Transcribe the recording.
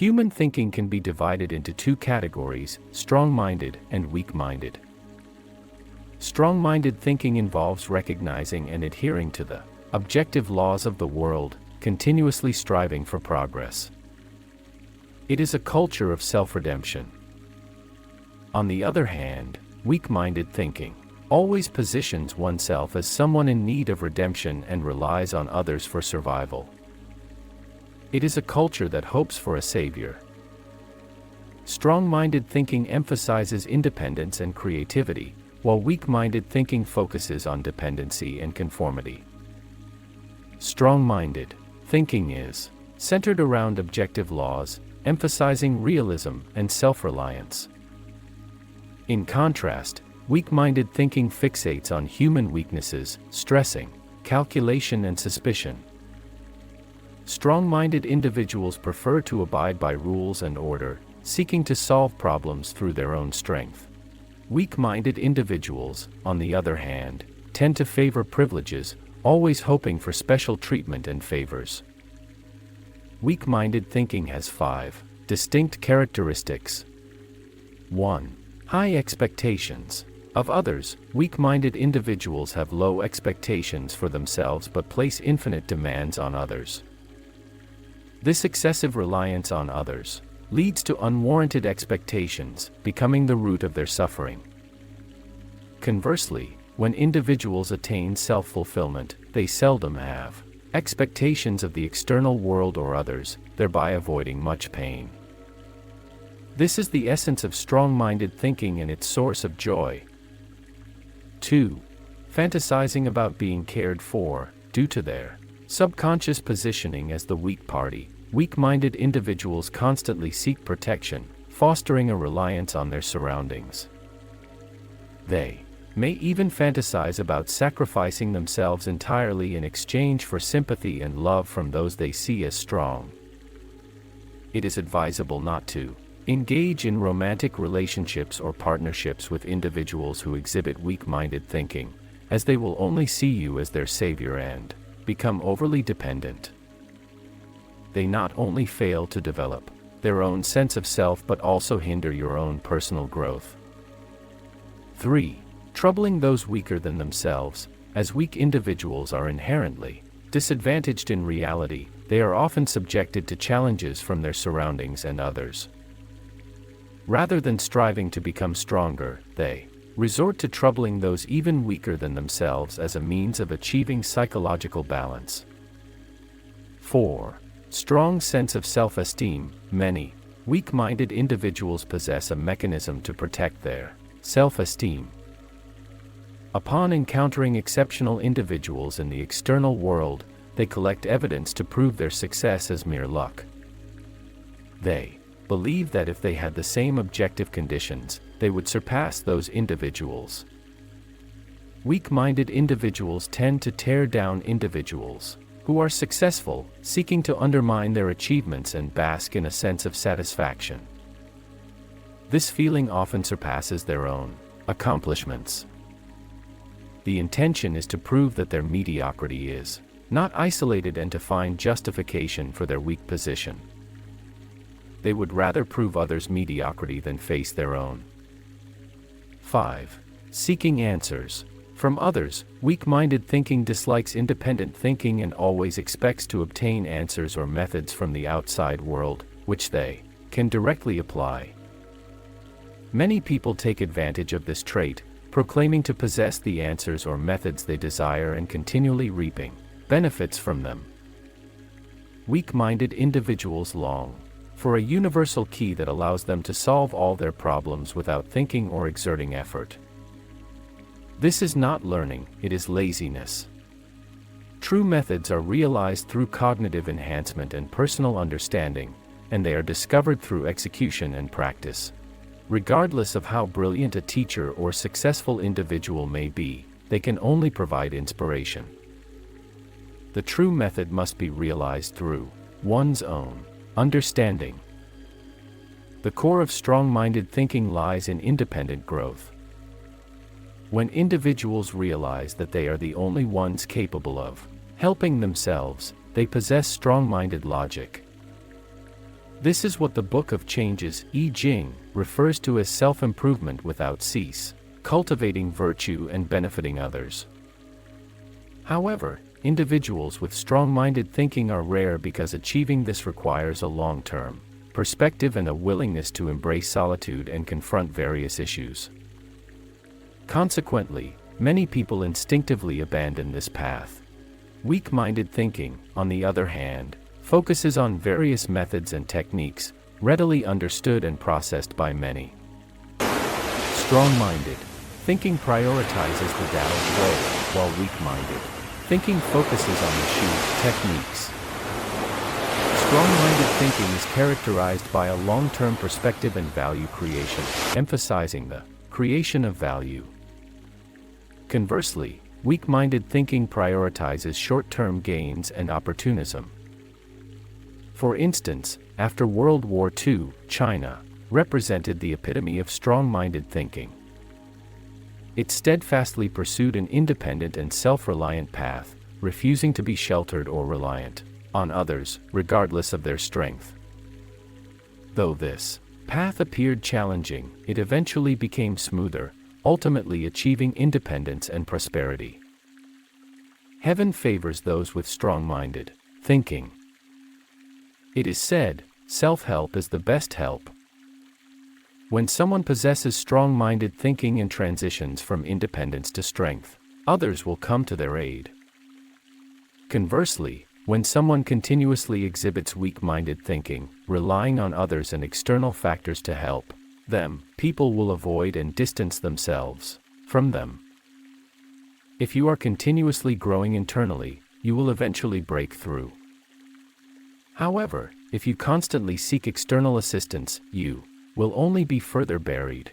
Human thinking can be divided into two categories: strong-minded and weak-minded. Strong-minded thinking involves recognizing and adhering to the objective laws of the world, continuously striving for progress. It is a culture of self-redemption. On the other hand, weak-minded thinking always positions oneself as someone in need of redemption and relies on others for survival. It is a culture that hopes for a savior. Strong-minded thinking emphasizes independence and creativity, while weak-minded thinking focuses on dependency and conformity. Strong-minded thinking is centered around objective laws, emphasizing realism and self-reliance. In contrast, weak-minded thinking fixates on human weaknesses, stressing, calculation and suspicion. Strong-minded individuals prefer to abide by rules and order, seeking to solve problems through their own strength. Weak-minded individuals, on the other hand, tend to favor privileges, always hoping for special treatment and favors. Weak-minded thinking has 5 distinct characteristics. 1. High expectations. Of others, weak-minded individuals have low expectations for themselves but place infinite demands on others. This excessive reliance on others leads to unwarranted expectations, becoming the root of their suffering. Conversely, when individuals attain self-fulfillment, they seldom have expectations of the external world or others, thereby avoiding much pain. This is the essence of strong-minded thinking and its source of joy. 2. Fantasizing about being cared for. Due to their subconscious positioning as the weak party, weak-minded individuals constantly seek protection, fostering a reliance on their surroundings. They may even fantasize about sacrificing themselves entirely in exchange for sympathy and love from those they see as strong. It is advisable not to engage in romantic relationships or partnerships with individuals who exhibit weak-minded thinking, as they will only see you as their savior and become overly dependent. They not only fail to develop their own sense of self but also hinder your own personal growth. 3. Troubling those weaker than themselves. As weak individuals are inherently disadvantaged in reality, they are often subjected to challenges from their surroundings and others. Rather than striving to become stronger, they resort to troubling those even weaker than themselves as a means of achieving psychological balance. 4. Strong sense of self-esteem. Many weak-minded individuals possess a mechanism to protect their self-esteem. Upon encountering exceptional individuals in the external world, they collect evidence to prove their success as mere luck. They believe that if they had the same objective conditions, they would surpass those individuals. Weak-minded individuals tend to tear down individuals who are successful, seeking to undermine their achievements and bask in a sense of satisfaction. This feeling often surpasses their own accomplishments. The intention is to prove that their mediocrity is not isolated and to find justification for their weak position. They would rather prove others' mediocrity than face their own. 5. Seeking answers from others. Weak-minded thinking dislikes independent thinking and always expects to obtain answers or methods from the outside world, which they can directly apply. Many people take advantage of this trait, proclaiming to possess the answers or methods they desire and continually reaping benefits from them. Weak-minded individuals long for a universal key that allows them to solve all their problems without thinking or exerting effort. This is not learning, it is laziness. True methods are realized through cognitive enhancement and personal understanding, and they are discovered through execution and practice. Regardless of how brilliant a teacher or successful individual may be, they can only provide inspiration. The true method must be realized through one's own understanding. The core of strong-minded thinking lies in independent growth. When individuals realize that they are the only ones capable of helping themselves, they possess strong-minded logic. This is what the Book of Changes, I Ching, refers to as self-improvement without cease, cultivating virtue and benefiting others. However, individuals with strong-minded thinking are rare because achieving this requires a long-term perspective and a willingness to embrace solitude and confront various issues. Consequently, many people instinctively abandon this path. Weak-minded thinking, on the other hand, focuses on various methods and techniques, readily understood and processed by many. Strong-minded thinking prioritizes the Tao's way, while weak-minded thinking focuses on the Shu techniques. Strong-minded thinking is characterized by a long-term perspective and value creation, emphasizing the creation of value. Conversely, weak-minded thinking prioritizes short-term gains and opportunism. For instance, after World War II, China represented the epitome of strong-minded thinking. It steadfastly pursued an independent and self-reliant path, refusing to be sheltered or reliant on others, regardless of their strength. Though this path appeared challenging, it eventually became smoother, ultimately achieving independence and prosperity. Heaven favors those with strong-minded thinking. It is said, self-help is the best help. When someone possesses strong-minded thinking and transitions from independence to strength, others will come to their aid. Conversely, when someone continuously exhibits weak-minded thinking, relying on others and external factors to help them, people will avoid and distance themselves from them. If you are continuously growing internally, you will eventually break through. However, if you constantly seek external assistance, you will only be further buried.